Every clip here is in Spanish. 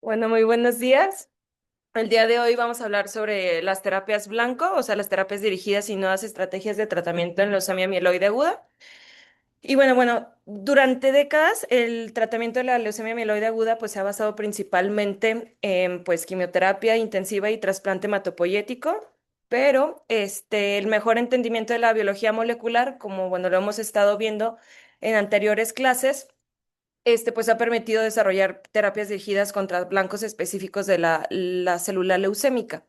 Bueno, muy buenos días. El día de hoy vamos a hablar sobre las terapias blanco, o sea, las terapias dirigidas y nuevas estrategias de tratamiento en leucemia mieloide aguda. Y bueno, durante décadas el tratamiento de la leucemia mieloide aguda pues se ha basado principalmente en pues quimioterapia intensiva y trasplante hematopoyético, pero el mejor entendimiento de la biología molecular, como bueno, lo hemos estado viendo en anteriores clases, pues ha permitido desarrollar terapias dirigidas contra blancos específicos de la célula leucémica.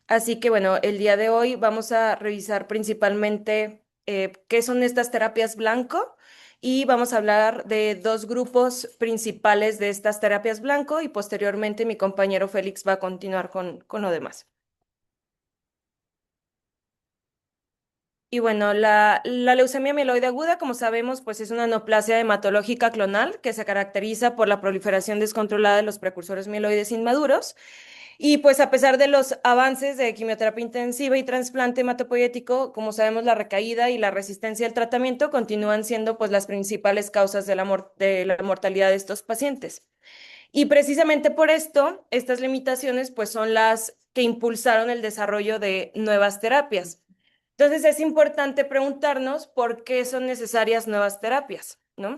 Así que bueno, el día de hoy vamos a revisar principalmente qué son estas terapias blanco y vamos a hablar de dos grupos principales de estas terapias blanco y posteriormente mi compañero Félix va a continuar con lo demás. Y bueno, la leucemia mieloide aguda, como sabemos, pues es una neoplasia hematológica clonal que se caracteriza por la proliferación descontrolada de los precursores mieloides inmaduros. Y pues a pesar de los avances de quimioterapia intensiva y trasplante hematopoyético, como sabemos, la recaída y la resistencia al tratamiento continúan siendo pues las principales causas de de la mortalidad de estos pacientes. Y precisamente por esto, estas limitaciones pues son las que impulsaron el desarrollo de nuevas terapias. Entonces es importante preguntarnos por qué son necesarias nuevas terapias, ¿no?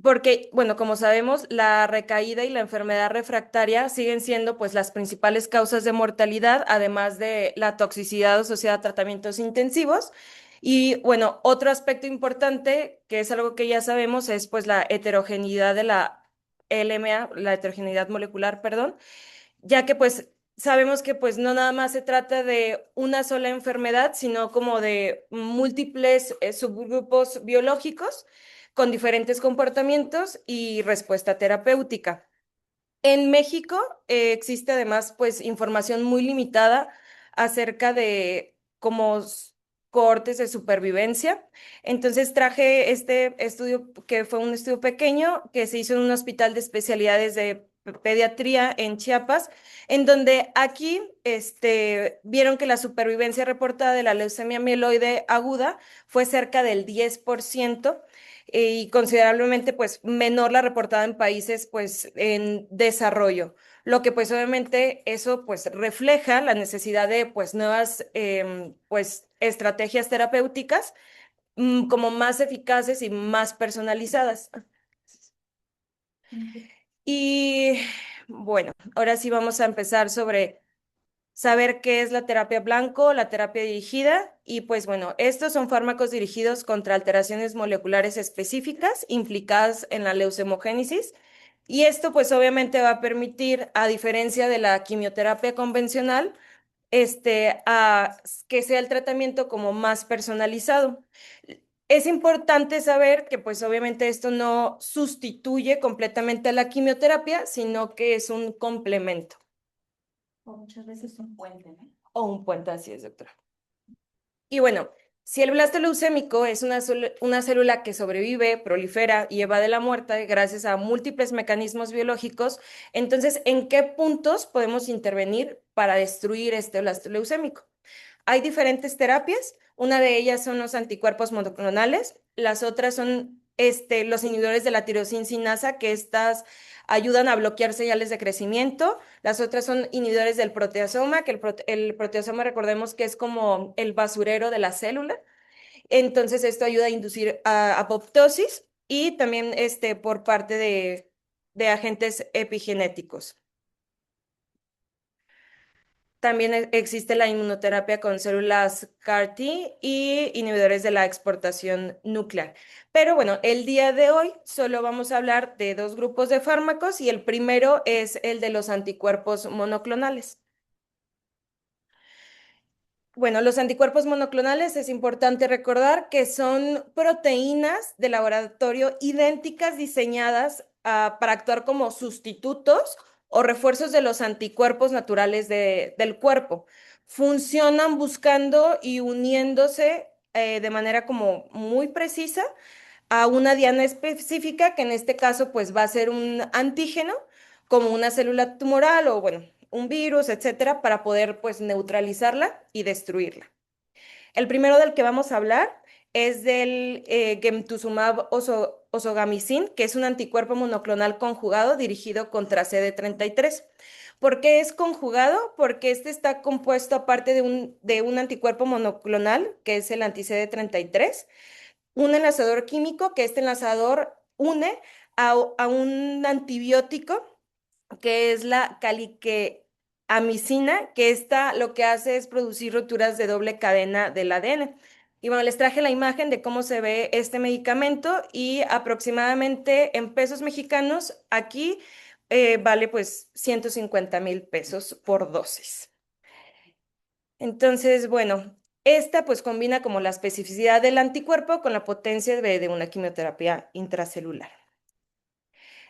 Porque, bueno, como sabemos, la recaída y la enfermedad refractaria siguen siendo pues las principales causas de mortalidad, además de la toxicidad asociada a tratamientos intensivos. Y bueno, otro aspecto importante, que es algo que ya sabemos, es pues la heterogeneidad de la LMA, la heterogeneidad molecular, perdón, ya que pues sabemos que pues no nada más se trata de una sola enfermedad, sino como de múltiples subgrupos biológicos con diferentes comportamientos y respuesta terapéutica. En México existe además pues información muy limitada acerca de cómo cohortes de supervivencia. Entonces traje este estudio que fue un estudio pequeño que se hizo en un hospital de especialidades de pediatría en Chiapas, en donde aquí vieron que la supervivencia reportada de la leucemia mieloide aguda fue cerca del 10% y considerablemente pues menor la reportada en países pues en desarrollo, lo que pues obviamente eso pues refleja la necesidad de pues nuevas pues estrategias terapéuticas como más eficaces y más personalizadas. Y bueno, ahora sí vamos a empezar sobre saber qué es la terapia blanco, la terapia dirigida, y pues bueno, estos son fármacos dirigidos contra alteraciones moleculares específicas implicadas en la leucemogénesis, y esto pues obviamente va a permitir, a diferencia de la quimioterapia convencional, a que sea el tratamiento como más personalizado. Es importante saber que pues obviamente esto no sustituye completamente a la quimioterapia, sino que es un complemento. O muchas veces un puente, ¿no? O un puente, así es, doctora. Y bueno, si el blasto leucémico es una célula que sobrevive, prolifera y evade la muerte gracias a múltiples mecanismos biológicos, entonces, ¿en qué puntos podemos intervenir para destruir este blasto leucémico? Hay diferentes terapias. Una de ellas son los anticuerpos monoclonales. Las otras son los inhibidores de la tirosinasa, que estas ayudan a bloquear señales de crecimiento. Las otras son inhibidores del proteasoma, que el proteasoma recordemos que es como el basurero de la célula. Entonces esto ayuda a inducir apoptosis y también por parte de agentes epigenéticos. También existe la inmunoterapia con células CAR-T y inhibidores de la exportación nuclear. Pero bueno, el día de hoy solo vamos a hablar de dos grupos de fármacos y el primero es el de los anticuerpos monoclonales. Bueno, los anticuerpos monoclonales es importante recordar que son proteínas de laboratorio idénticas diseñadas para actuar como sustitutos o refuerzos de los anticuerpos naturales del cuerpo. Funcionan buscando y uniéndose de manera como muy precisa a una diana específica, que en este caso pues va a ser un antígeno, como una célula tumoral o bueno, un virus, etcétera, para poder pues neutralizarla y destruirla. El primero del que vamos a hablar es del gemtuzumab ozogamicin, que es un anticuerpo monoclonal conjugado dirigido contra CD33. ¿Por qué es conjugado? Porque este está compuesto aparte de un anticuerpo monoclonal, que es el anti-CD33, un enlazador químico, que este enlazador une a un antibiótico, que es la caliqueamicina, que esta lo que hace es producir rupturas de doble cadena del ADN. Y bueno, les traje la imagen de cómo se ve este medicamento y aproximadamente en pesos mexicanos aquí vale pues 150,000 pesos por dosis. Entonces, bueno, esta pues combina como la especificidad del anticuerpo con la potencia de una quimioterapia intracelular.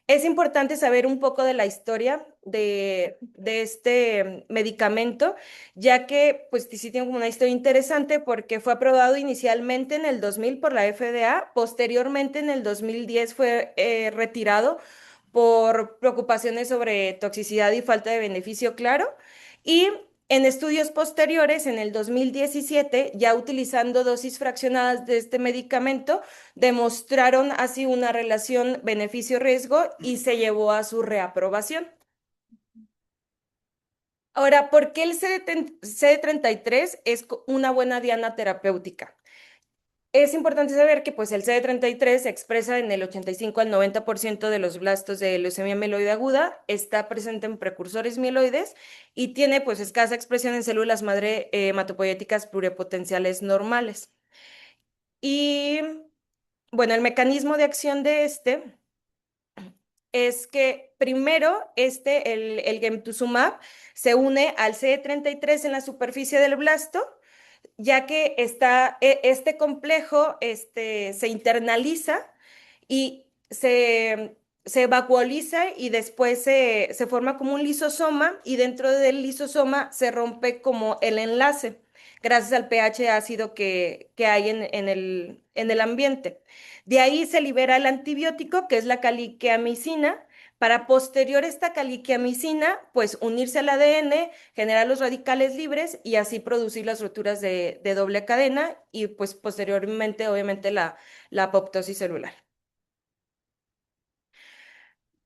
Es importante saber un poco de la historia de este medicamento, ya que pues sí tiene como una historia interesante porque fue aprobado inicialmente en el 2000 por la FDA, posteriormente en el 2010 fue retirado por preocupaciones sobre toxicidad y falta de beneficio claro, y en estudios posteriores, en el 2017, ya utilizando dosis fraccionadas de este medicamento, demostraron así una relación beneficio-riesgo y se llevó a su reaprobación. Ahora, ¿por qué el CD33 es una buena diana terapéutica? Es importante saber que pues, el CD33 se expresa en el 85 al 90% de los blastos de leucemia mieloide aguda, está presente en precursores mieloides y tiene pues, escasa expresión en células madre hematopoyéticas pluripotenciales normales. Y bueno, el mecanismo de acción de este es que primero el gemtuzumab se une al CD33 en la superficie del blasto, ya que este complejo se internaliza y se vacuoliza y después se forma como un lisosoma y dentro del lisosoma se rompe como el enlace gracias al pH ácido que hay en el ambiente. De ahí se libera el antibiótico, que es la caliqueamicina, para posterior esta caliqueamicina, pues unirse al ADN, generar los radicales libres y así producir las rupturas de doble cadena y pues posteriormente, obviamente, la apoptosis celular.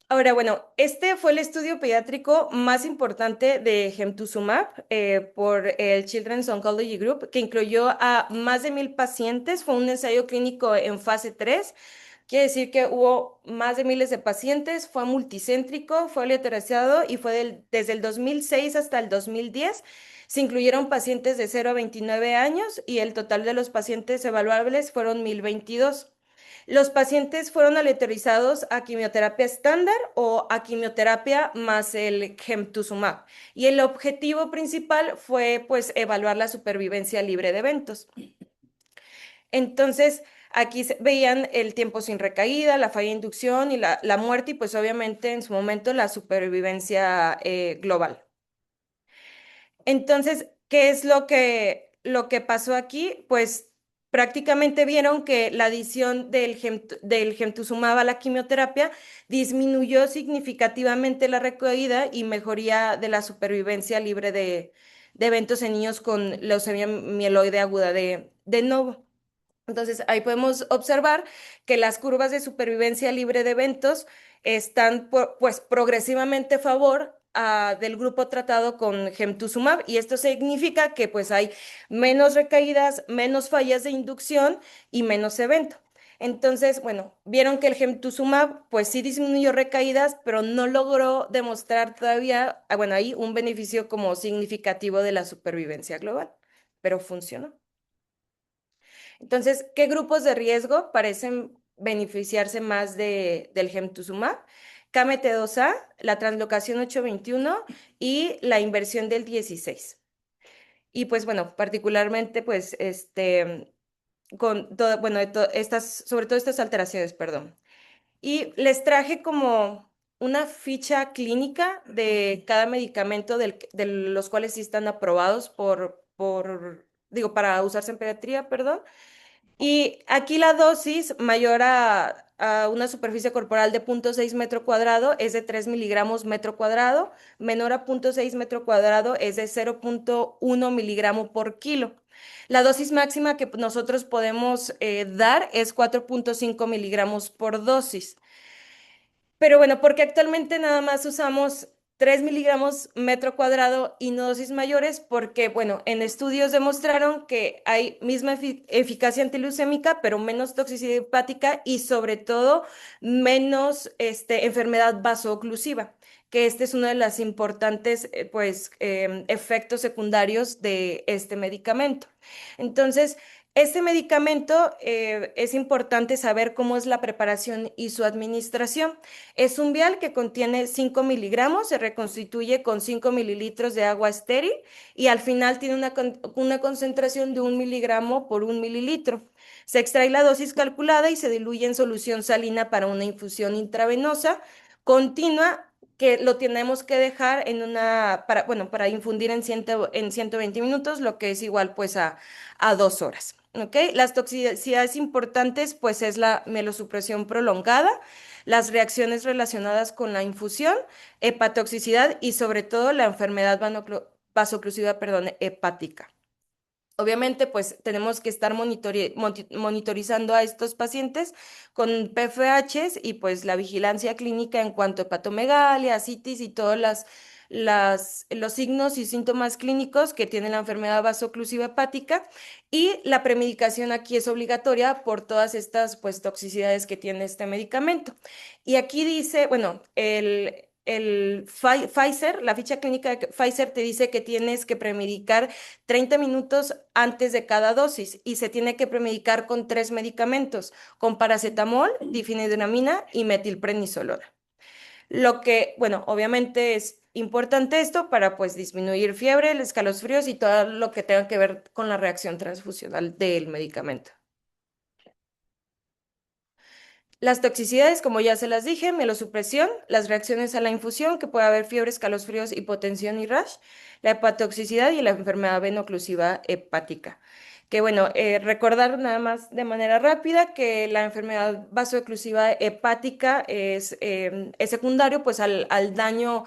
Ahora, bueno, este fue el estudio pediátrico más importante de Gemtuzumab por el Children's Oncology Group, que incluyó a más de 1,000 pacientes. Fue un ensayo clínico en fase 3. Quiere decir que hubo más de miles de pacientes, fue multicéntrico, fue aleatorizado y fue desde el 2006 hasta el 2010. Se incluyeron pacientes de 0 a 29 años y el total de los pacientes evaluables fueron 1,022. Los pacientes fueron aleatorizados a quimioterapia estándar o a quimioterapia más el gemtuzumab. Y el objetivo principal fue pues evaluar la supervivencia libre de eventos. Entonces, aquí veían el tiempo sin recaída, la falla de inducción y la muerte y pues obviamente en su momento la supervivencia global. Entonces, ¿qué es lo que pasó aquí? Pues prácticamente vieron que la adición del gemtuzumab a la quimioterapia disminuyó significativamente la recaída y mejoría de la supervivencia libre de eventos en niños con leucemia mieloide aguda de novo. Entonces, ahí podemos observar que las curvas de supervivencia libre de eventos están pues progresivamente a favor del grupo tratado con gemtuzumab y esto significa que pues hay menos recaídas, menos fallas de inducción y menos evento. Entonces, bueno, vieron que el gemtuzumab pues sí disminuyó recaídas, pero no logró demostrar todavía, bueno, ahí un beneficio como significativo de la supervivencia global, pero funcionó. Entonces, ¿qué grupos de riesgo parecen beneficiarse más del gemtuzumab? KMT2A, la translocación 821 y la inversión del 16. Y pues bueno, particularmente pues con todo, bueno, sobre todo estas alteraciones, perdón. Y les traje como una ficha clínica de cada medicamento de los cuales sí están aprobados digo, para usarse en pediatría, perdón. Y aquí la dosis mayor a una superficie corporal de 0,6 metro cuadrado es de 3 miligramos metro cuadrado, menor a 0,6 metro cuadrado es de 0,1 miligramo por kilo. La dosis máxima que nosotros podemos dar es 4,5 miligramos por dosis. Pero bueno, porque actualmente nada más usamos 3 miligramos metro cuadrado y no dosis mayores, porque bueno, en estudios demostraron que hay misma eficacia antileucémica, pero menos toxicidad hepática y sobre todo menos enfermedad vasooclusiva, que este es uno de los importantes efectos secundarios de este medicamento. Entonces, este medicamento es importante saber cómo es la preparación y su administración. Es un vial que contiene 5 miligramos, se reconstituye con 5 mililitros de agua estéril y al final tiene una concentración de 1 miligramo por 1 mililitro. Se extrae la dosis calculada y se diluye en solución salina para una infusión intravenosa continua que lo tenemos que dejar para infundir en 120 minutos, lo que es igual pues a 2 horas. ¿Ok? Las toxicidades importantes pues es la melosupresión prolongada, las reacciones relacionadas con la infusión, hepatotoxicidad y sobre todo la enfermedad vasoclusiva, perdón, hepática. Obviamente, pues tenemos que estar monitorizando a estos pacientes con PFHs y pues la vigilancia clínica en cuanto a hepatomegalia, citis y todos los signos y síntomas clínicos que tiene la enfermedad vasoclusiva hepática. Y la premedicación aquí es obligatoria por todas estas pues toxicidades que tiene este medicamento. Y aquí dice, bueno, Pfizer, la ficha clínica de Pfizer te dice que tienes que premedicar 30 minutos antes de cada dosis y se tiene que premedicar con 3 medicamentos, con paracetamol, difenhidramina y metilprednisolona. Lo que, bueno, obviamente es importante esto para pues disminuir fiebre, el escalofríos y todo lo que tenga que ver con la reacción transfusional del medicamento. Las toxicidades, como ya se las dije, melosupresión, las reacciones a la infusión, que puede haber fiebre, escalofríos, hipotensión y rash, la hepatotoxicidad y la enfermedad veno-oclusiva hepática. Que bueno, recordar nada más de manera rápida que la enfermedad vasooclusiva hepática es secundario pues al daño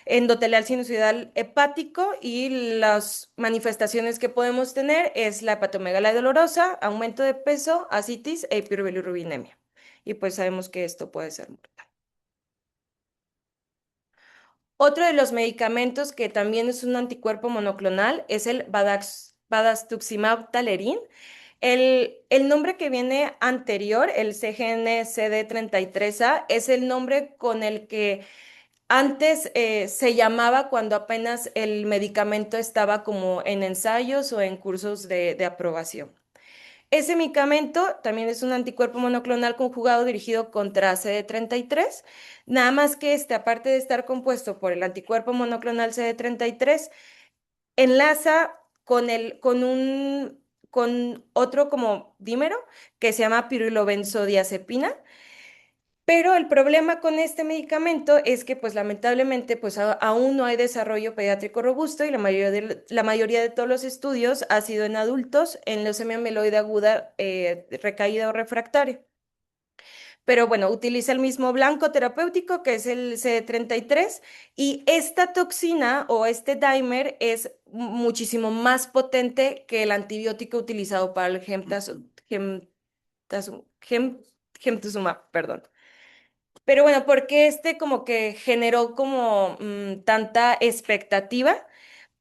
endotelial sinusoidal hepático y las manifestaciones que podemos tener es la hepatomegalia dolorosa, aumento de peso, ascitis e hiperbilirubinemia y pues sabemos que esto puede ser mortal. Otro de los medicamentos que también es un anticuerpo monoclonal es el badaxtuximab talerin. El nombre que viene anterior, el CGN-CD33A, es el nombre con el que antes se llamaba cuando apenas el medicamento estaba como en ensayos o en cursos de aprobación. Ese medicamento también es un anticuerpo monoclonal conjugado dirigido contra CD33, nada más que aparte de estar compuesto por el anticuerpo monoclonal CD33, enlaza con otro como dímero que se llama pirilobenzodiazepina, pero el problema con este medicamento es que, pues lamentablemente, pues aún no hay desarrollo pediátrico robusto y la mayoría de todos los estudios ha sido en adultos en leucemia mieloide aguda recaída o refractaria. Pero bueno, utiliza el mismo blanco terapéutico que es el CD33 y esta toxina o este dimer es muchísimo más potente que el antibiótico utilizado para el gemtuzumab, perdón. Pero bueno, porque como que generó como tanta expectativa,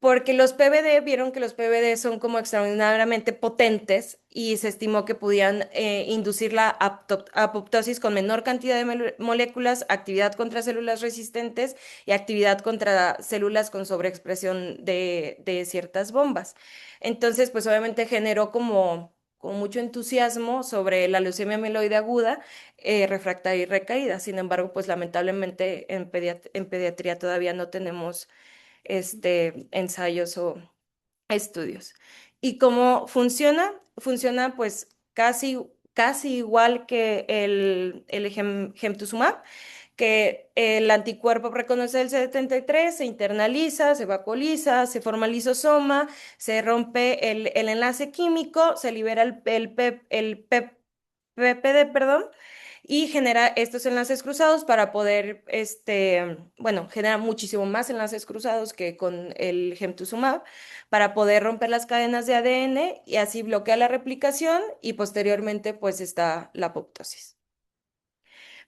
porque los PBD vieron que los PBD son como extraordinariamente potentes y se estimó que podían inducir la apoptosis con menor cantidad de moléculas, actividad contra células resistentes y actividad contra células con sobreexpresión de ciertas bombas. Entonces, pues obviamente generó como mucho entusiasmo sobre la leucemia mieloide aguda refractaria y recaída. Sin embargo, pues lamentablemente en pediatría todavía no tenemos ensayos o estudios. ¿Y cómo funciona? Funciona pues casi igual que el gemtuzumab, que el anticuerpo reconoce el CD33, se internaliza, se vacuoliza, se forma el lisosoma, se rompe el enlace químico, se libera el PPD, perdón, y genera estos enlaces cruzados para poder, bueno, genera muchísimo más enlaces cruzados que con el gemtuzumab para poder romper las cadenas de ADN y así bloquea la replicación y posteriormente pues está la apoptosis.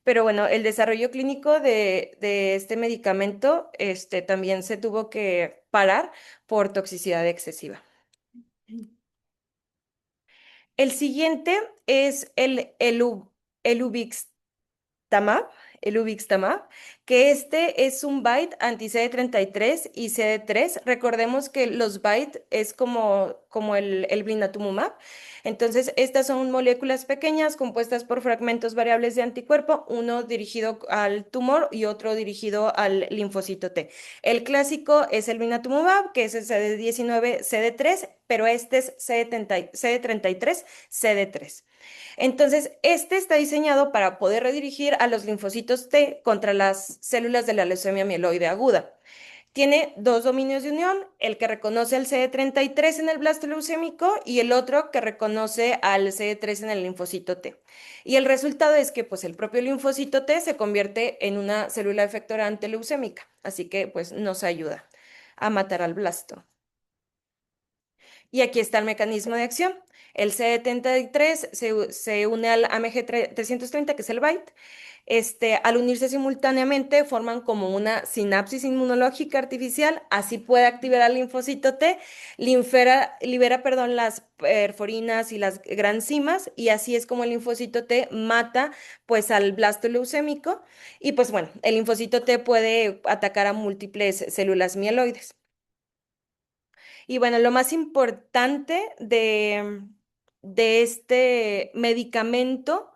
Pero bueno, el desarrollo clínico de este medicamento, también se tuvo que parar por toxicidad excesiva. El siguiente es el Tamab, el Ubixtamab, que este es un BiTE anti-CD33 y CD3. Recordemos que los BiTE es como el blinatumomab. Entonces, estas son moléculas pequeñas compuestas por fragmentos variables de anticuerpo, uno dirigido al tumor y otro dirigido al linfocito T. El clásico es el blinatumomab, que es el CD19, CD3, pero este es CD33, CD3. Entonces, este está diseñado para poder redirigir a los linfocitos T contra las células de la leucemia mieloide aguda. Tiene dos dominios de unión, el que reconoce al CD33 en el blasto leucémico y el otro que reconoce al CD3 en el linfocito T. Y el resultado es que pues el propio linfocito T se convierte en una célula efectora antileucémica, así que pues nos ayuda a matar al blasto. Y aquí está el mecanismo de acción. El CD33 se une al AMG330, que es el BiTE. Al unirse simultáneamente, forman como una sinapsis inmunológica artificial. Así puede activar al linfocito T, libera, perdón, las perforinas y las granzimas, y así es como el linfocito T mata pues al blasto leucémico. Y pues bueno, el linfocito T puede atacar a múltiples células mieloides. Y bueno, lo más importante de este medicamento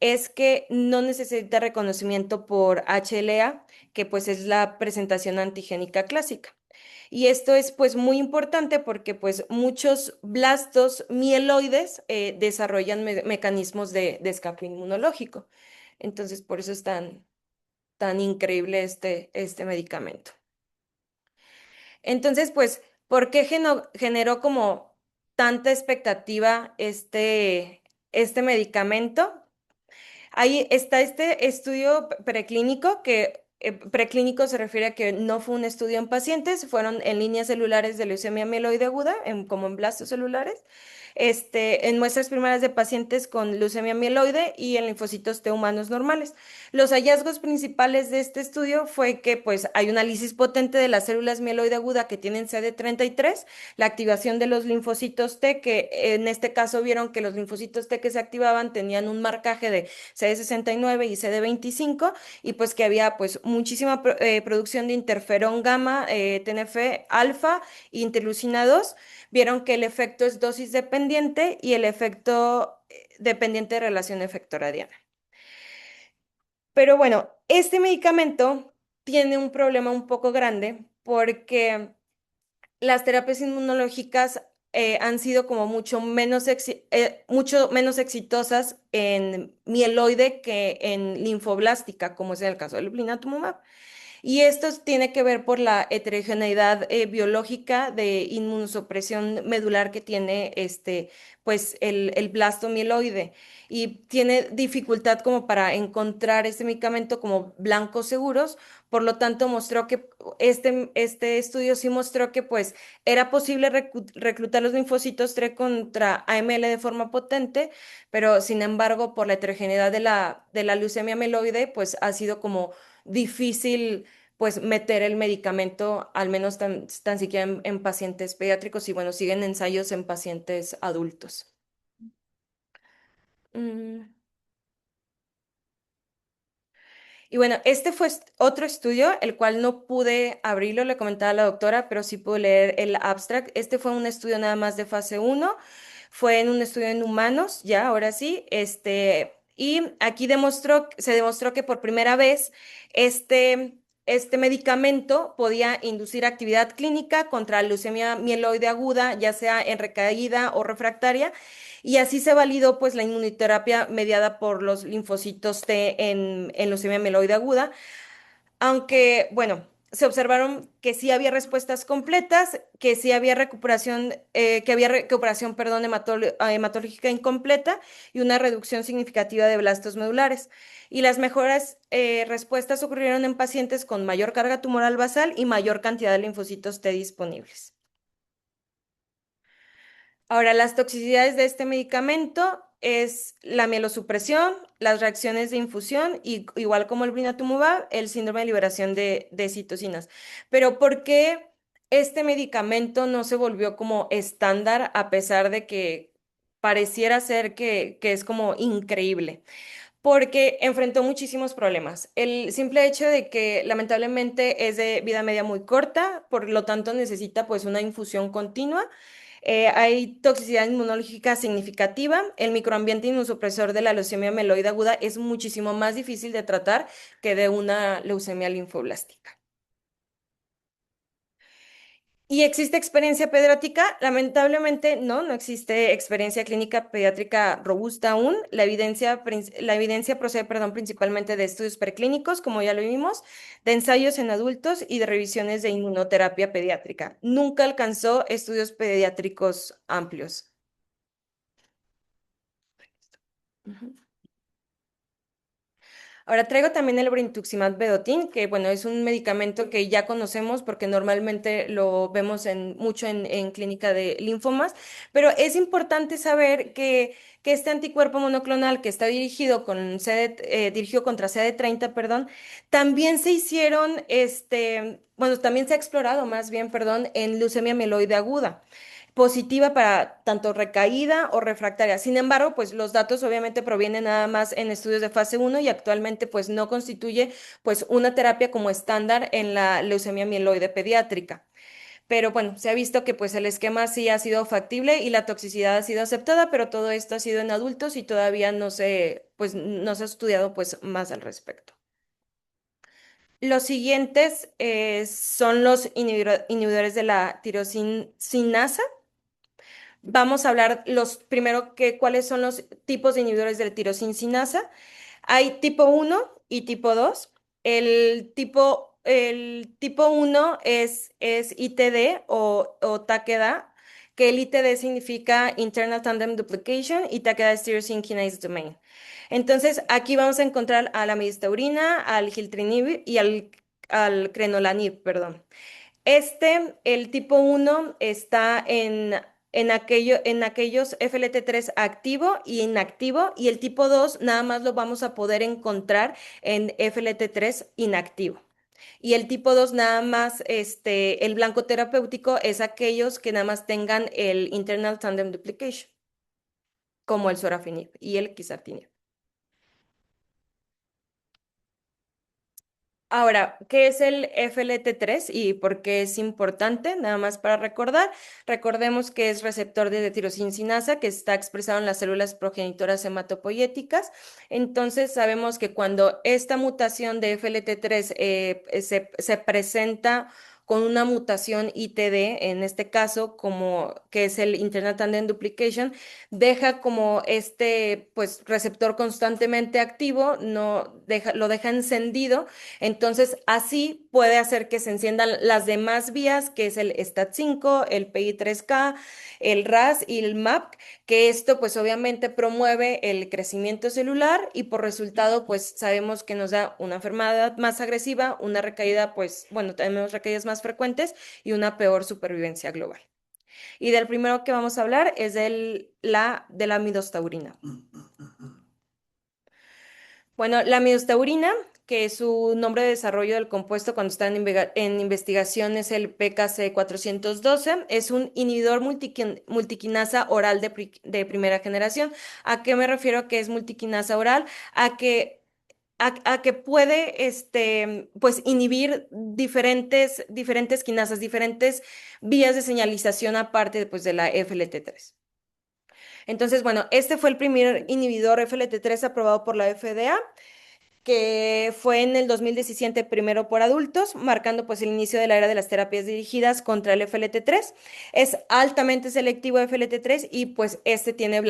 es que no necesita reconocimiento por HLA, que pues es la presentación antigénica clásica. Y esto es pues muy importante porque pues muchos blastos mieloides desarrollan mecanismos de escape inmunológico. Entonces, por eso es tan increíble este medicamento. Entonces, pues, ¿por qué generó como tanta expectativa este medicamento? Ahí está este estudio preclínico que preclínico se refiere a que no fue un estudio en pacientes, fueron en líneas celulares de leucemia mieloide aguda, como en blastos celulares, en muestras primeras de pacientes con leucemia mieloide y en linfocitos T humanos normales. Los hallazgos principales de este estudio fue que pues hay una lisis potente de las células mieloide aguda que tienen CD33, la activación de los linfocitos T, que en este caso vieron que los linfocitos T que se activaban tenían un marcaje de CD69 y CD25 y pues que había pues muchísima producción de interferón gamma, TNF alfa e interleucina 2. Vieron que el efecto es dosis dependiente y el efecto dependiente de relación efecto-radiana. Pero bueno, este medicamento tiene un problema un poco grande porque las terapias inmunológicas han sido como mucho menos exitosas en mieloide que en linfoblástica, como es en el caso del blinatumomab. Y esto tiene que ver por la heterogeneidad biológica de inmunosupresión medular que tiene pues el blasto mieloide. Y tiene dificultad como para encontrar este medicamento como blancos seguros. Por lo tanto, mostró que este estudio sí mostró que pues era posible reclutar los linfocitos T contra AML de forma potente, pero sin embargo, por la heterogeneidad de la leucemia mieloide, pues ha sido como difícil pues meter el medicamento, al menos tan siquiera en pacientes pediátricos y bueno, siguen ensayos en pacientes adultos. Mm. Y bueno, este fue otro estudio, el cual no pude abrirlo, le comentaba a la doctora, pero sí pude leer el abstract. Este fue un estudio nada más de fase uno, fue en un estudio en humanos, ya, ahora sí, y aquí se demostró que por primera vez este medicamento podía inducir actividad clínica contra leucemia mieloide aguda, ya sea en recaída o refractaria, y así se validó pues la inmunoterapia mediada por los linfocitos T en leucemia mieloide aguda, aunque bueno, se observaron que sí había respuestas completas, que sí había recuperación, que había recuperación, perdón, hematológica incompleta y una reducción significativa de blastos medulares. Y las mejores respuestas ocurrieron en pacientes con mayor carga tumoral basal y mayor cantidad de linfocitos T disponibles. Ahora, las toxicidades de este medicamento es la mielosupresión, las reacciones de infusión y igual como el blinatumomab, el síndrome de liberación de citocinas. Pero ¿por qué este medicamento no se volvió como estándar a pesar de que pareciera ser que es como increíble? Porque enfrentó muchísimos problemas. El simple hecho de que lamentablemente es de vida media muy corta, por lo tanto necesita pues una infusión continua. Hay toxicidad inmunológica significativa. El microambiente inmunosupresor de la leucemia mieloide aguda es muchísimo más difícil de tratar que de una leucemia linfoblástica. ¿Y existe experiencia pediátrica? Lamentablemente no existe experiencia clínica pediátrica robusta aún. La evidencia procede, perdón, principalmente de estudios preclínicos, como ya lo vimos, de ensayos en adultos y de revisiones de inmunoterapia pediátrica. Nunca alcanzó estudios pediátricos amplios. Ujú. Ahora traigo también el brintuximab vedotin, que bueno, es un medicamento que ya conocemos porque normalmente lo vemos mucho en clínica de linfomas, pero es importante saber que este anticuerpo monoclonal que está dirigido contra CD30, perdón, también se hicieron, bueno, también se ha explorado más bien, perdón, en leucemia mieloide aguda positiva para tanto recaída o refractaria. Sin embargo, pues los datos obviamente provienen nada más en estudios de fase uno y actualmente pues no constituye pues una terapia como estándar en la leucemia mieloide pediátrica. Pero bueno, se ha visto que pues el esquema sí ha sido factible y la toxicidad ha sido aceptada, pero todo esto ha sido en adultos y todavía pues no se ha estudiado pues más al respecto. Los siguientes son los inhibidores de la tirosinasa. Vamos a hablar primero cuáles son los tipos de inhibidores de tirosincinasa. Hay tipo uno y tipo 2. El tipo uno es ITD o Takeda, que el ITD significa Internal Tandem Duplication y Takeda es Tyrosine Kinase Domain. Entonces, aquí vamos a encontrar a la midostaurin, al giltrinib y al crenolanib, perdón. El tipo uno está en aquellos FLT3 activo y inactivo, y el tipo 2 nada más lo vamos a poder encontrar en FLT3 inactivo. Y el tipo 2 nada más, el blanco terapéutico es aquellos que nada más tengan el internal tandem duplication, como el sorafenib y el quizartinib. Ahora, ¿qué es el FLT3 y por qué es importante? Nada más para recordar. Recordemos que es receptor de tirosincinasa que está expresado en las células progenitoras hematopoyéticas. Entonces, sabemos que cuando esta mutación de FLT3 se presenta con una mutación ITD, en este caso, como que es el Internal Tandem Duplication, deja como pues, receptor constantemente activo, lo deja encendido, entonces, así puede hacer que se enciendan las demás vías, que es el STAT5, el PI3K, el RAS y el MAP, que esto pues obviamente promueve el crecimiento celular y por resultado pues sabemos que nos da una enfermedad más agresiva, una recaída pues, bueno, tenemos recaídas más frecuentes y una peor supervivencia global. Y del primero que vamos a hablar es de la midostaurina. Bueno, la miostaurina, que es su nombre de desarrollo del compuesto cuando está en investigación, es el PKC-412, es un inhibidor multiquinasa oral de primera generación. ¿A qué me refiero que es multiquinasa oral? A que puede pues, inhibir diferentes quinasas, diferentes vías de señalización aparte pues, de la FLT3. Entonces, bueno, este fue el primer inhibidor FLT3 aprobado por la FDA, que fue en el 2017 primero por adultos, marcando pues el inicio de la era de las terapias dirigidas contra el FLT3. Es altamente selectivo FLT3 y pues tiene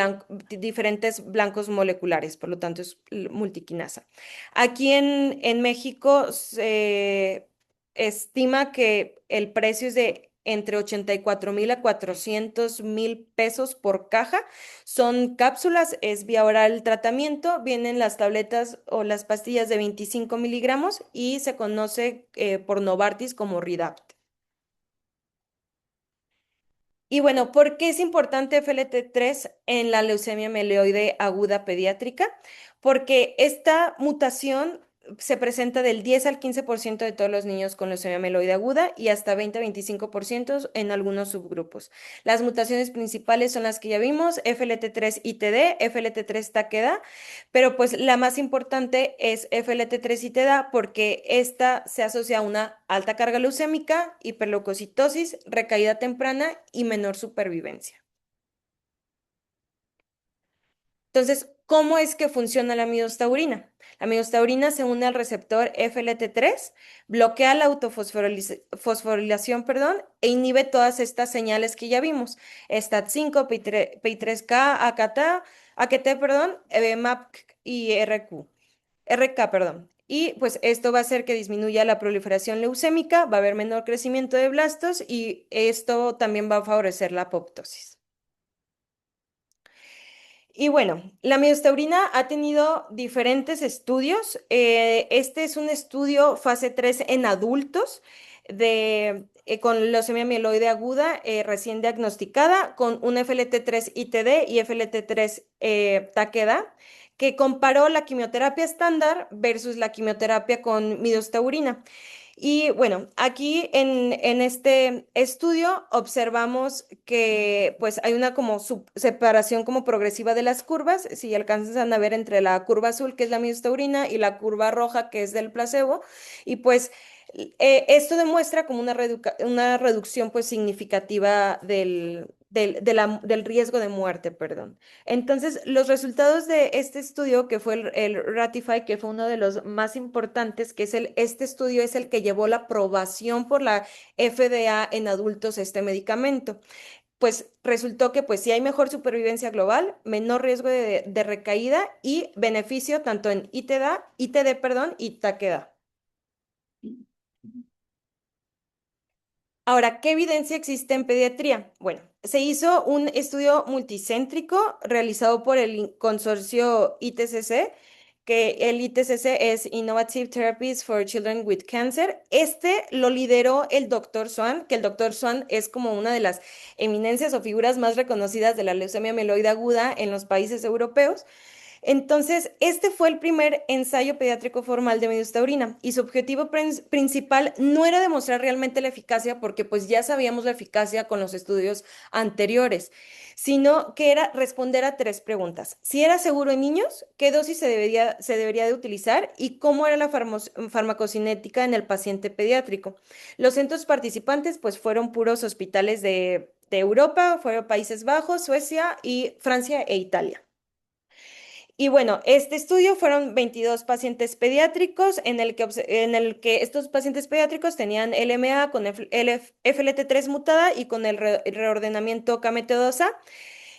diferentes blancos moleculares, por lo tanto es multiquinasa. Aquí en México estima que el precio es de entre 84,000 a 400,000 pesos por caja. Son cápsulas, es vía oral el tratamiento, vienen las tabletas o las pastillas de 25 miligramos y se conoce por Novartis como Rydapt. Y bueno, ¿por qué es importante FLT3 en la leucemia mieloide aguda pediátrica? Porque esta mutación se presenta del 10 al 15% de todos los niños con leucemia mieloide aguda y hasta 20 a 25% en algunos subgrupos. Las mutaciones principales son las que ya vimos, FLT3 ITD, FLT3 Takeda, pero pues la más importante es FLT3 ITD porque esta se asocia a una alta carga leucémica, hiperleucocitosis, recaída temprana y menor supervivencia. Entonces, ¿cómo es que funciona la midostaurina? La midostaurina se une al receptor FLT3, bloquea la autofosforilación, perdón, e inhibe todas estas señales que ya vimos, STAT5, PI3K, AKT, perdón, MAP y RK, perdón. Y pues esto va a hacer que disminuya la proliferación leucémica, va a haber menor crecimiento de blastos y esto también va a favorecer la apoptosis. Y bueno, la miostaurina ha tenido diferentes estudios. Este es un estudio fase 3 en adultos con leucemia mieloide aguda recién diagnosticada con un FLT3 ITD y FLT3 Takeda, que comparó la quimioterapia estándar versus la quimioterapia con midostaurina. Y bueno, aquí en este estudio observamos que pues hay una como separación como progresiva de las curvas, si alcanzan a ver entre la curva azul que es la midostaurina y la curva roja que es del placebo, y pues esto demuestra como una reducción pues significativa del riesgo de muerte, perdón. Entonces, los resultados de este estudio, que fue el Ratify, que fue uno de los más importantes, que es este estudio es el que llevó la aprobación por la FDA en adultos este medicamento. Pues resultó que pues sí hay mejor supervivencia global, menor riesgo de recaída y beneficio tanto en ITD, perdón, y Takeda. Ahora, ¿qué evidencia existe en pediatría? Bueno, se hizo un estudio multicéntrico realizado por el consorcio ITCC, que el ITCC es Innovative Therapies for Children with Cancer. Este lo lideró el doctor Swan, que el doctor Swan es como una de las eminencias o figuras más reconocidas de la leucemia mieloide aguda en los países europeos. Entonces, este fue el primer ensayo pediátrico formal de midostaurina y su objetivo principal no era demostrar realmente la eficacia porque pues ya sabíamos la eficacia con los estudios anteriores, sino que era responder a tres preguntas. Si era seguro en niños, qué dosis se debería de utilizar y cómo era la farmacocinética en el paciente pediátrico. Los centros participantes pues fueron puros hospitales de Europa, fueron Países Bajos, Suecia y Francia e Italia. Y bueno, este estudio fueron 22 pacientes pediátricos en el que estos pacientes pediátricos tenían LMA con FLT3 mutada y con el reordenamiento KMT2A.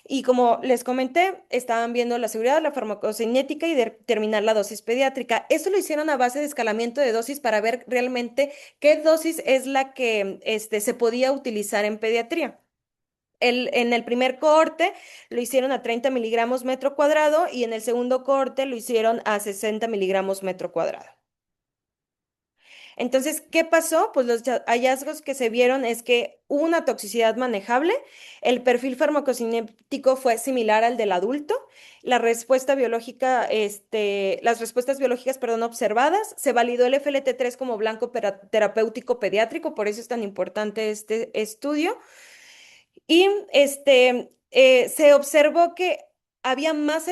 Y como les comenté, estaban viendo la seguridad, la farmacocinética y determinar la dosis pediátrica. Esto lo hicieron a base de escalamiento de dosis para ver realmente qué dosis es la que se podía utilizar en pediatría. En el primer cohorte lo hicieron a 30 miligramos metro cuadrado y en el segundo cohorte lo hicieron a 60 miligramos metro cuadrado. Entonces, ¿qué pasó? Pues los hallazgos que se vieron es que hubo una toxicidad manejable, el perfil farmacocinético fue similar al del adulto, las respuestas biológicas, perdón, observadas, se validó el FLT3 como blanco terapéutico pediátrico, por eso es tan importante este estudio. Y se observó que había más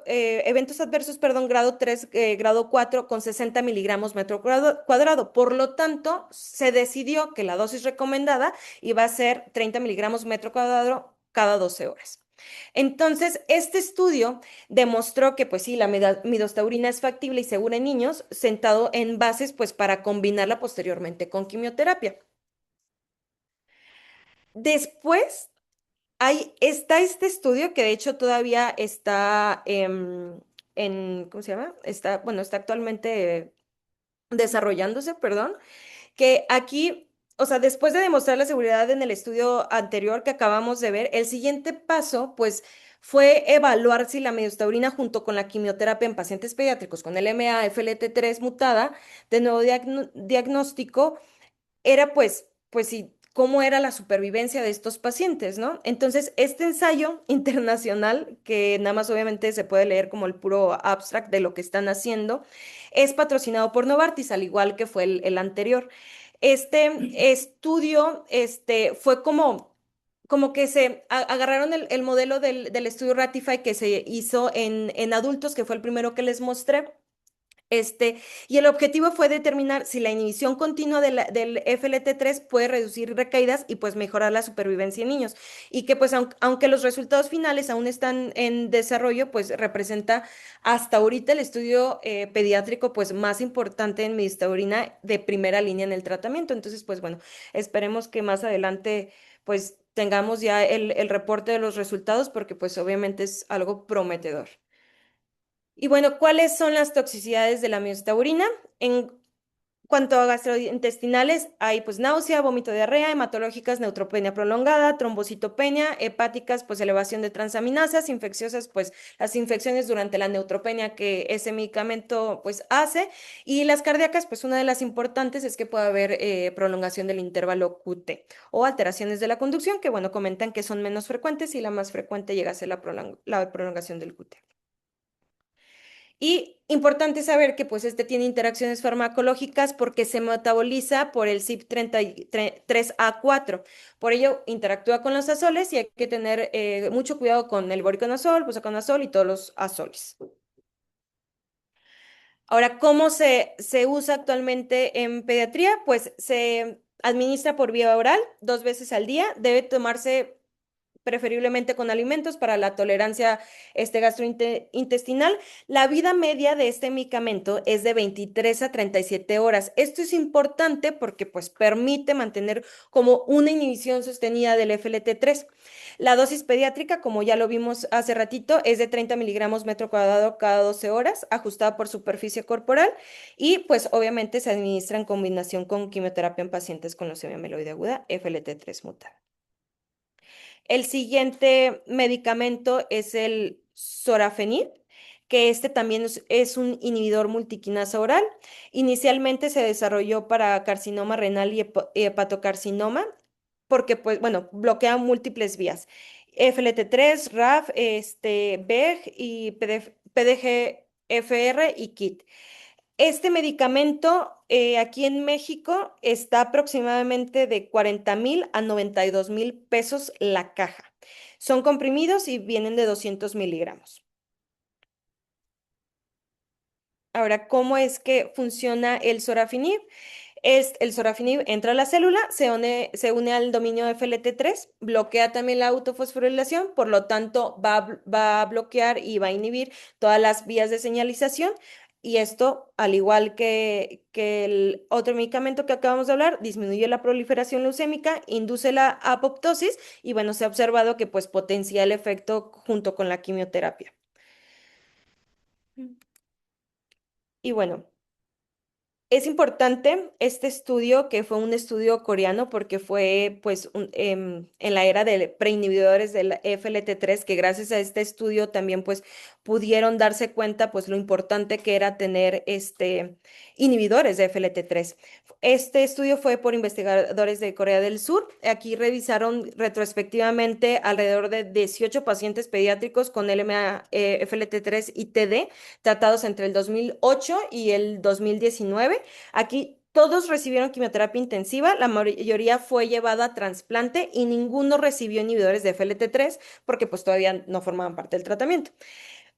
eventos adversos, perdón, grado 3, grado 4 con 60 miligramos metro cuadrado. Por lo tanto, se decidió que la dosis recomendada iba a ser 30 miligramos metro cuadrado cada 12 horas. Entonces, este estudio demostró que, pues sí, la midostaurina es factible y segura en niños, sentado en bases, pues, para combinarla posteriormente con quimioterapia. Después está este estudio que de hecho todavía está ¿cómo se llama? Está, bueno, está actualmente desarrollándose, perdón, que aquí, o sea, después de demostrar la seguridad en el estudio anterior que acabamos de ver, el siguiente paso, pues, fue evaluar si la midostaurin junto con la quimioterapia en pacientes pediátricos con el MA-FLT3 mutada, de nuevo diagnóstico, era pues sí, cómo era la supervivencia de estos pacientes, ¿no? Entonces, este ensayo internacional, que nada más obviamente se puede leer como el puro abstract de lo que están haciendo, es patrocinado por Novartis, al igual que fue el anterior. Este estudio, fue como que agarraron el modelo del estudio Ratify que se hizo en adultos, que fue el primero que les mostré. Y el objetivo fue determinar si la inhibición continua del FLT3 puede reducir recaídas y pues mejorar la supervivencia en niños. Y que pues aunque los resultados finales aún están en desarrollo, pues representa hasta ahorita el estudio pediátrico pues más importante en midostaurin de primera línea en el tratamiento. Entonces pues bueno, esperemos que más adelante pues tengamos ya el reporte de los resultados porque pues obviamente es algo prometedor. Y bueno, ¿cuáles son las toxicidades de la miostaurina? En cuanto a gastrointestinales, hay pues náusea, vómito, diarrea, hematológicas, neutropenia prolongada, trombocitopenia, hepáticas, pues elevación de transaminasas, infecciosas, pues las infecciones durante la neutropenia que ese medicamento pues hace, y las cardíacas, pues una de las importantes es que puede haber prolongación del intervalo QT o alteraciones de la conducción, que bueno, comentan que son menos frecuentes y la más frecuente llega a ser la prolongación del QT. Y importante saber que pues tiene interacciones farmacológicas porque se metaboliza por el CYP3A4. Por ello interactúa con los azoles y hay que tener mucho cuidado con el voriconazol, busaconazol y todos los azoles. Ahora, ¿cómo se usa actualmente en pediatría? Pues se administra por vía oral 2 veces al día. Debe tomarse preferiblemente con alimentos para la tolerancia gastrointestinal. La vida media de este medicamento es de 23 a 37 horas. Esto es importante porque pues permite mantener como una inhibición sostenida del FLT3. La dosis pediátrica, como ya lo vimos hace ratito, es de 30 miligramos metro cuadrado cada 12 horas, ajustada por superficie corporal y pues obviamente se administra en combinación con quimioterapia en pacientes con leucemia mieloide aguda FLT3 mutada. El siguiente medicamento es el sorafenib, que también es un inhibidor multiquinasa oral. Inicialmente se desarrolló para carcinoma renal y hepatocarcinoma, porque, pues, bueno, bloquea múltiples vías. FLT3, RAF, BEG y PDGFR y KIT. Este medicamento aquí en México está aproximadamente de 40,000 a 92,000 pesos la caja. Son comprimidos y vienen de 200 miligramos. Ahora, ¿cómo es que funciona el sorafenib? El sorafenib entra a la célula, se une al dominio de FLT3, bloquea también la autofosforilación, por lo tanto va a bloquear y va a inhibir todas las vías de señalización. Y esto, al igual que el otro medicamento que acabamos de hablar, disminuye la proliferación leucémica, induce la apoptosis y bueno, se ha observado que pues potencia el efecto junto con la quimioterapia. Y bueno. Es importante este estudio, que fue un estudio coreano, porque fue pues en la era de preinhibidores del FLT3, que gracias a este estudio también pues pudieron darse cuenta pues lo importante que era tener inhibidores de FLT3. Este estudio fue por investigadores de Corea del Sur. Aquí revisaron retrospectivamente alrededor de 18 pacientes pediátricos con LMA, FLT3 y TD tratados entre el 2008 y el 2019. Aquí todos recibieron quimioterapia intensiva, la mayoría fue llevada a trasplante y ninguno recibió inhibidores de FLT3 porque pues todavía no formaban parte del tratamiento.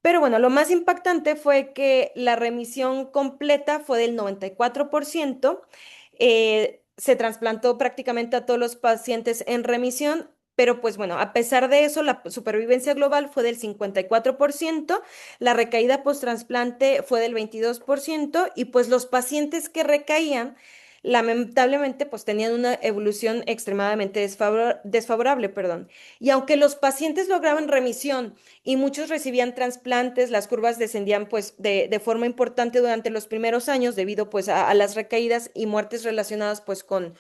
Pero bueno, lo más impactante fue que la remisión completa fue del 94%. Se trasplantó prácticamente a todos los pacientes en remisión, pero pues bueno, a pesar de eso, la supervivencia global fue del 54%, la recaída post-trasplante fue del 22% y pues los pacientes que recaían, lamentablemente pues tenían una evolución extremadamente desfavorable, perdón. Y aunque los pacientes lograban remisión y muchos recibían trasplantes, las curvas descendían pues de forma importante durante los primeros años debido pues a las recaídas y muertes relacionadas pues con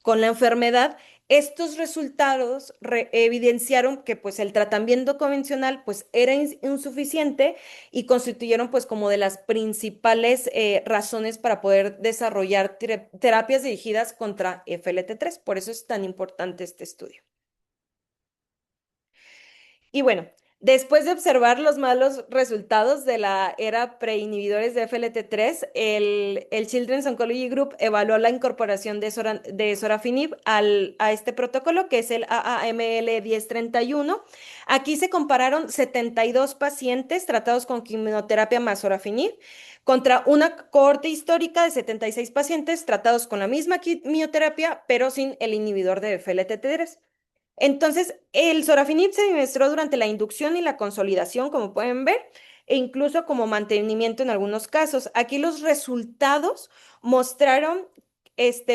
la enfermedad. Estos resultados evidenciaron que pues el tratamiento convencional pues era insuficiente y constituyeron pues como de las principales razones para poder desarrollar terapias dirigidas contra FLT3. Por eso es tan importante este estudio. Y bueno, después de observar los malos resultados de la era preinhibidores de FLT3, el Children's Oncology Group evaluó la incorporación de sorafenib a este protocolo, que es el AAML 1031. Aquí se compararon 72 pacientes tratados con quimioterapia más sorafenib contra una cohorte histórica de 76 pacientes tratados con la misma quimioterapia, pero sin el inhibidor de FLT3. Entonces, el sorafenib se administró durante la inducción y la consolidación, como pueden ver, e incluso como mantenimiento en algunos casos. Aquí los resultados mostraron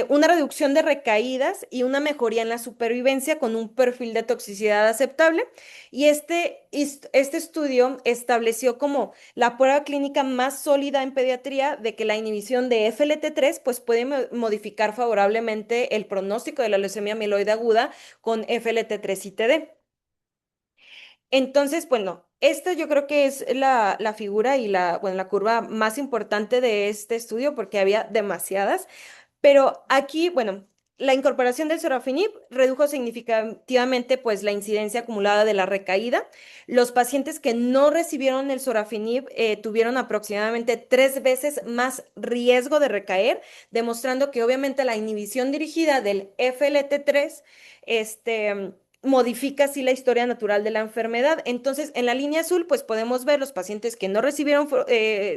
una reducción de recaídas y una mejoría en la supervivencia con un perfil de toxicidad aceptable. Y este estudio estableció como la prueba clínica más sólida en pediatría de que la inhibición de FLT3 pues, puede modificar favorablemente el pronóstico de la leucemia mieloide aguda con FLT3 y TD. Entonces, bueno, esta yo creo que es la figura y bueno, la curva más importante de este estudio porque había demasiadas. Pero aquí, bueno, la incorporación del sorafenib redujo significativamente pues la incidencia acumulada de la recaída. Los pacientes que no recibieron el sorafenib tuvieron aproximadamente 3 veces más riesgo de recaer, demostrando que obviamente la inhibición dirigida del FLT3 modifica así la historia natural de la enfermedad. Entonces, en la línea azul, pues podemos ver los pacientes que no recibieron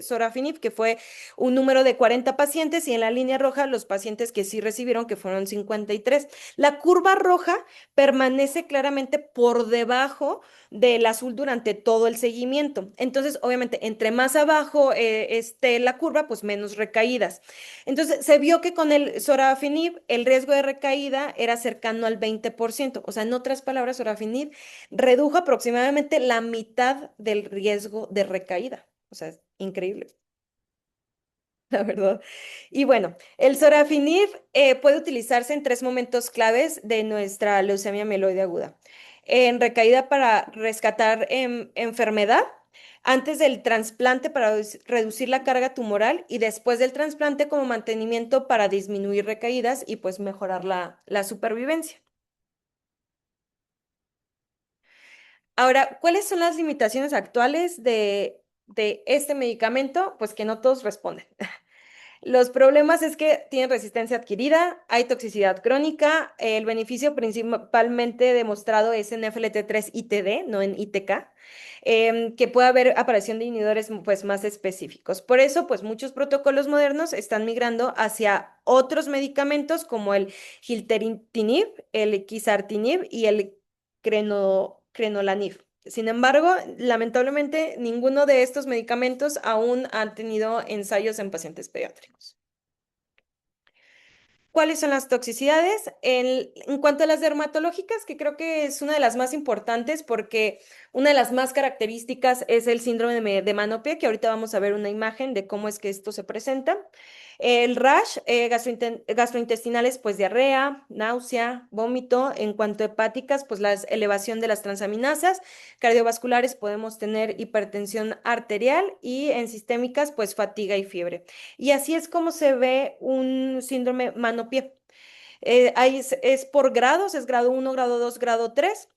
sorafenib, que fue un número de 40 pacientes, y en la línea roja los pacientes que sí recibieron, que fueron 53. La curva roja permanece claramente por debajo del azul durante todo el seguimiento. Entonces, obviamente, entre más abajo esté la curva, pues menos recaídas. Entonces, se vio que con el sorafenib el riesgo de recaída era cercano al 20%. O sea, en otras palabras, sorafenib redujo aproximadamente la mitad del riesgo de recaída. O sea, es increíble. La verdad. Y bueno, el sorafenib puede utilizarse en 3 momentos claves de nuestra leucemia mieloide aguda. En recaída para rescatar enfermedad, antes del trasplante para reducir la carga tumoral y después del trasplante como mantenimiento para disminuir recaídas y pues mejorar la supervivencia. Ahora, ¿cuáles son las limitaciones actuales de este medicamento? Pues que no todos responden. Los problemas es que tienen resistencia adquirida, hay toxicidad crónica, el beneficio principalmente demostrado es en FLT3 y TD, no en ITK, que puede haber aparición de inhibidores pues, más específicos. Por eso, pues muchos protocolos modernos están migrando hacia otros medicamentos como el gilteritinib, el quizartinib y el crenolanib. Sin embargo, lamentablemente, ninguno de estos medicamentos aún han tenido ensayos en pacientes pediátricos. ¿Cuáles son las toxicidades? En cuanto a las dermatológicas, que creo que es una de las más importantes porque una de las más características es el síndrome de Manopia, que ahorita vamos a ver una imagen de cómo es que esto se presenta. El rash gastrointestinales, pues diarrea, náusea, vómito. En cuanto a hepáticas, pues la elevación de las transaminasas. Cardiovasculares podemos tener hipertensión arterial y en sistémicas, pues fatiga y fiebre. Y así es como se ve un síndrome mano-pie. Ahí es por grados, es grado 1, grado 2, grado 3.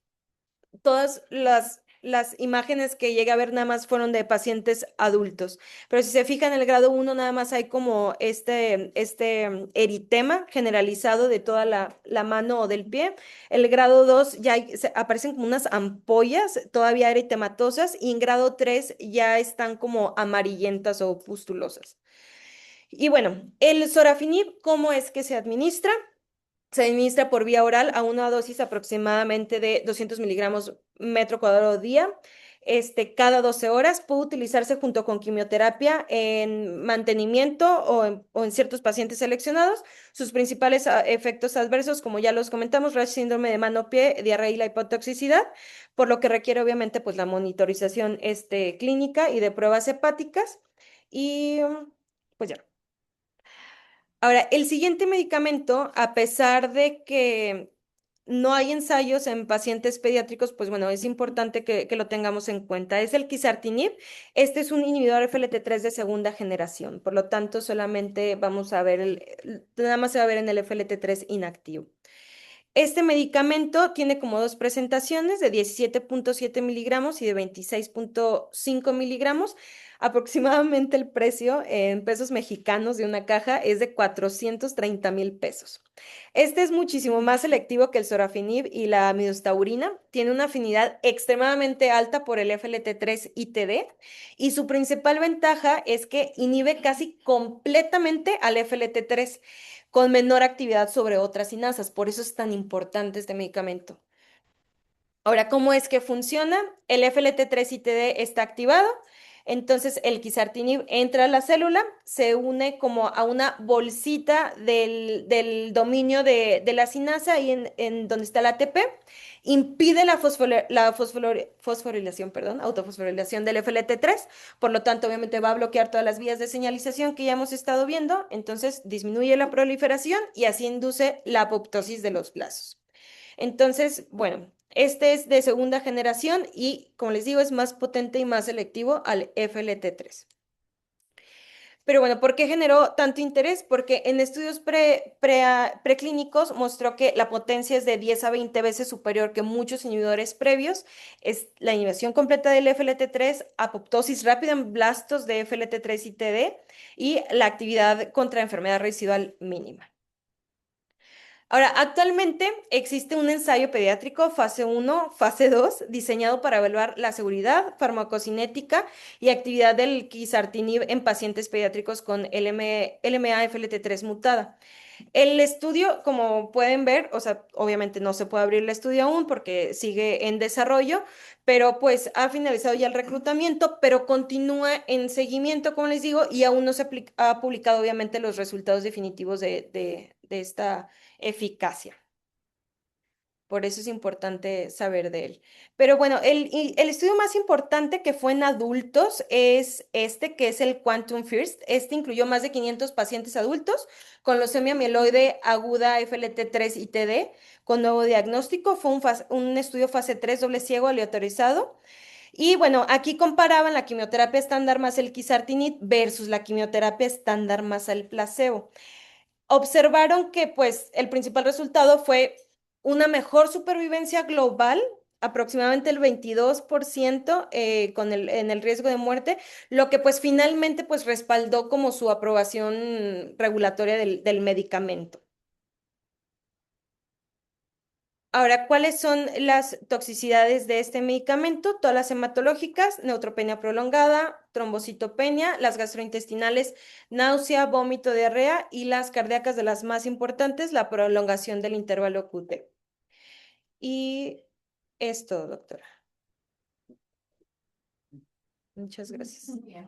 Todas las imágenes que llegué a ver nada más fueron de pacientes adultos. Pero si se fijan, en el grado 1 nada más hay como eritema generalizado de toda la mano o del pie. El grado 2 ya aparecen como unas ampollas todavía eritematosas y en grado 3 ya están como amarillentas o pustulosas. Y bueno, el sorafenib, ¿cómo es que se administra? Se administra por vía oral a una dosis aproximadamente de 200 miligramos metro cuadrado día. cada 12 horas. Puede utilizarse junto con quimioterapia en mantenimiento o en ciertos pacientes seleccionados. Sus principales efectos adversos, como ya los comentamos, rash, síndrome de mano-pie, diarrea y la hipotoxicidad, por lo que requiere obviamente pues la monitorización clínica y de pruebas hepáticas. Y pues ya. Ahora, el siguiente medicamento, a pesar de que no hay ensayos en pacientes pediátricos, pues bueno, es importante que lo tengamos en cuenta. Es el quizartinib. Este es un inhibidor FLT3 de segunda generación, por lo tanto, solamente vamos a ver nada más se va a ver en el FLT3 inactivo. Este medicamento tiene como dos presentaciones de 17,7 miligramos y de 26,5 miligramos. Aproximadamente el precio en pesos mexicanos de una caja es de 430,000 pesos. Este es muchísimo más selectivo que el sorafenib y la midostaurina. Tiene una afinidad extremadamente alta por el FLT3 ITD y su principal ventaja es que inhibe casi completamente al FLT3 con menor actividad sobre otras sinasas. Por eso es tan importante este medicamento. Ahora, ¿cómo es que funciona? El FLT3-ITD está activado, entonces el quizartinib entra a la célula, se une como a una bolsita del dominio de la sinasa, ahí en donde está la ATP, impide fosforilación, perdón, autofosforilación del FLT3, por lo tanto, obviamente va a bloquear todas las vías de señalización que ya hemos estado viendo, entonces disminuye la proliferación y así induce la apoptosis de los blastos. Entonces, bueno, este es de segunda generación y, como les digo, es más potente y más selectivo al FLT3. Pero bueno, ¿por qué generó tanto interés? Porque en estudios preclínicos mostró que la potencia es de 10 a 20 veces superior que muchos inhibidores previos. Es la inhibición completa del FLT3, apoptosis rápida en blastos de FLT3 y TD y la actividad contra enfermedad residual mínima. Ahora, actualmente existe un ensayo pediátrico fase 1, fase 2, diseñado para evaluar la seguridad, farmacocinética y actividad del quizartinib en pacientes pediátricos con LMA-FLT3 mutada. El estudio, como pueden ver, o sea, obviamente no se puede abrir el estudio aún porque sigue en desarrollo, pero pues ha finalizado ya el reclutamiento, pero continúa en seguimiento, como les digo, y aún no se ha publicado obviamente los resultados definitivos de esta eficacia. Por eso es importante saber de él. Pero bueno, el estudio más importante que fue en adultos es este, que es el Quantum First. Este incluyó más de 500 pacientes adultos con leucemia mieloide aguda FLT3 y TD con nuevo diagnóstico. Fue un estudio fase 3 doble ciego aleatorizado. Y bueno, aquí comparaban la quimioterapia estándar más el quizartinib versus la quimioterapia estándar más el placebo. Observaron que pues el principal resultado fue una mejor supervivencia global, aproximadamente el 22% en el riesgo de muerte, lo que pues finalmente pues respaldó como su aprobación regulatoria del medicamento. Ahora, ¿cuáles son las toxicidades de este medicamento? Todas las hematológicas, neutropenia prolongada, trombocitopenia, las gastrointestinales, náusea, vómito, diarrea y las cardíacas de las más importantes, la prolongación del intervalo QT. Y esto, doctora. Muchas gracias. Muy bien.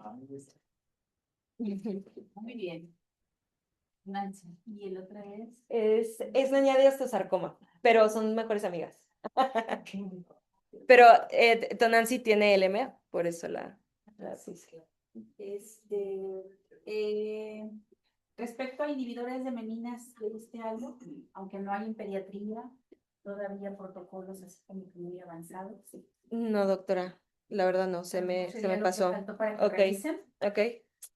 Muy bien. Nancy. ¿Y el otro es? Es niña de osteosarcoma, pero son mejores amigas. Pero Tonancy tiene LMA, por eso la puse. Eh, Respecto a inhibidores de meninas, ¿viste algo? Aunque no hay en pediatría, todavía protocolos así como que muy avanzados. Sí. No, doctora, la verdad no, se me Sería lo que pasó. faltó para que Ok, revisen. ok.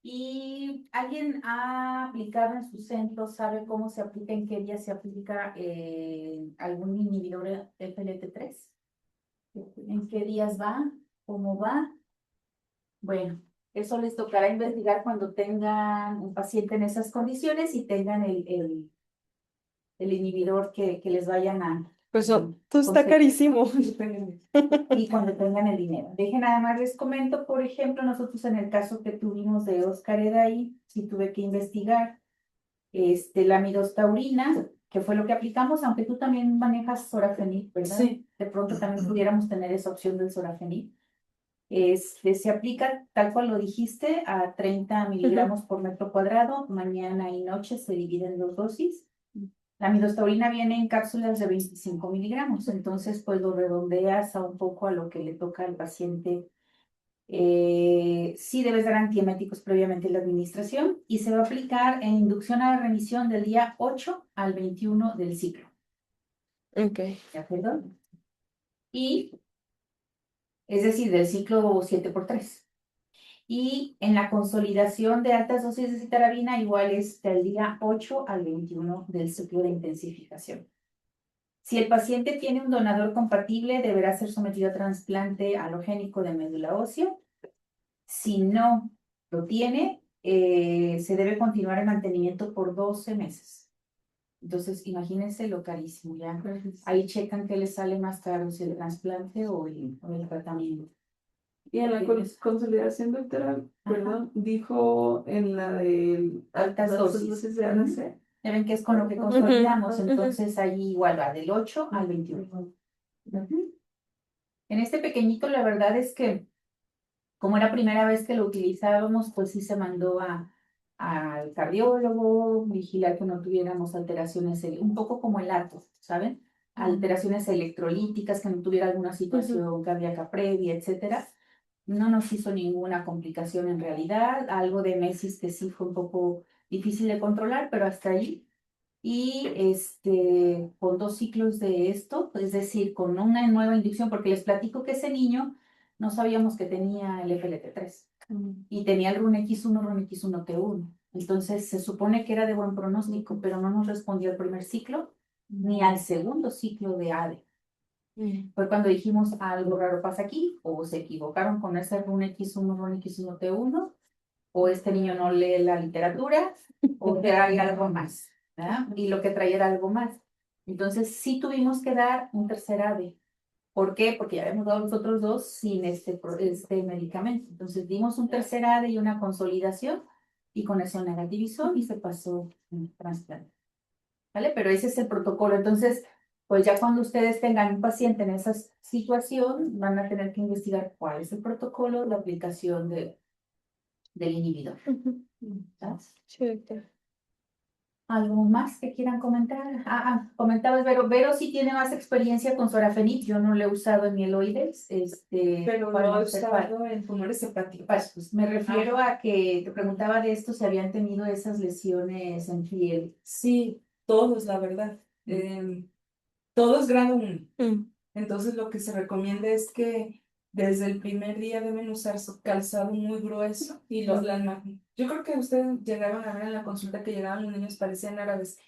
¿Y alguien ha aplicado en su centro, sabe cómo se aplica, en qué día se aplica algún inhibidor FLT3? ¿En qué días va? ¿Cómo va? Bueno, eso les tocará investigar cuando tengan un paciente en esas condiciones y tengan el inhibidor que les vayan a Pues tú está conseguir. carísimo. Y cuando tengan el dinero. Dejen nada más les comento, por ejemplo, nosotros en el caso que tuvimos de Oscar Eday, sí tuve que investigar la midostaurina, que fue lo que aplicamos, aunque tú también manejas sorafenib, ¿verdad? Sí. De pronto también pudiéramos tener esa opción del sorafenib. Se aplica tal cual lo dijiste a 30 Ujú. miligramos por metro cuadrado. Mañana y noche se divide en dos dosis. La midostaurina viene en cápsulas de 25 miligramos, entonces pues lo redondeas a un poco a lo que le toca al paciente. Sí debes dar antieméticos previamente en la administración y se va a aplicar en inducción a la remisión del día 8 al 21 del ciclo. Ok. ¿De acuerdo? Y es decir, del ciclo 7 por 3. Y en la consolidación de altas dosis de citarabina, igual es del día 8 al 21 del ciclo de intensificación. Si el paciente tiene un donador compatible, deberá ser sometido a trasplante halogénico de médula ósea. Si no lo tiene, se debe continuar el mantenimiento por 12 meses. Entonces, imagínense lo carísimo, ¿ya? Ahí checan qué les sale más caro, si el trasplante o el tratamiento. Y en la consolidación, doctora, Ajá. perdón, dijo en la de Altas dosis. de ADC. Ya ven que es con lo que Ujú, consolidamos, ujú. entonces ahí igual va del 8 al 21. Ujú. En este pequeñito, la verdad es que como era primera vez que lo utilizábamos, pues sí se mandó al cardiólogo, vigilar que no tuviéramos alteraciones, un poco como el ATO, ¿saben? Alteraciones electrolíticas, que no tuviera alguna situación cardíaca previa, etcétera. No nos hizo ninguna complicación en realidad, algo de mesis que sí fue un poco difícil de controlar, pero hasta ahí. Y con 2 ciclos de esto, es decir, con una nueva inducción, porque les platico que ese niño no sabíamos que tenía el FLT3 y tenía el RUNX1, RUNX1T1. Entonces se supone que era de buen pronóstico, pero no nos respondió al primer ciclo ni al segundo ciclo de ADE. Fue cuando dijimos algo raro pasa aquí, o se equivocaron con ese RUNX1, RUNX1T1, o este niño no lee la literatura, o trae algo más, ¿verdad? Y lo que traía era algo más. Entonces sí tuvimos que dar un tercer ADE. ¿Por qué? Porque ya habíamos dado los otros dos sin este medicamento. Entonces dimos un tercer ADE y una consolidación, y con eso negativizó y se pasó un trasplante. ¿Vale? Pero ese es el protocolo. Entonces, pues ya cuando ustedes tengan un paciente en esa situación, van a tener que investigar cuál es el protocolo de aplicación del inhibidor. Ujú. ¿Sabes? Sí, doctora. ¿Algo más que quieran comentar? Comentabas, Vero sí tiene más experiencia con sorafenib. Yo no lo he usado en mieloides. Pero para lo he no ser fa- usado en tumores hepáticos. pues, me refiero a que te preguntaba de esto si habían tenido esas lesiones en piel. Sí, todos, la verdad. Todos grado 1. Mm. Entonces lo que se recomienda es que desde el primer día deben usar su calzado muy grueso y yo creo que ustedes llegaron a ver en la consulta que llegaban los niños parecían árabes.